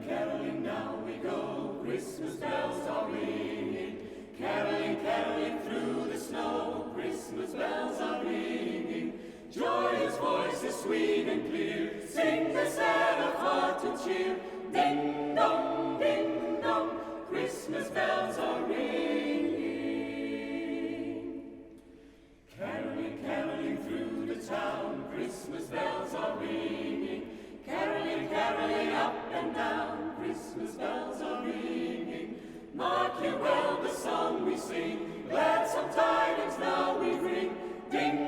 caroling, now we go. Christmas bells are ringing. Caroling, caroling through the snow. Christmas bells are ringing. Joyous voices sweet and clear sing the sad of heart to cheer. Ding dong, ding dong, Christmas bells are ringing. Caroling, caroling through the town. Christmas bells are ringing. Caroling, caroling up and down. Christmas bells are ringing. Mark ye well the song we sing. Glad some tidings now we bring. Ding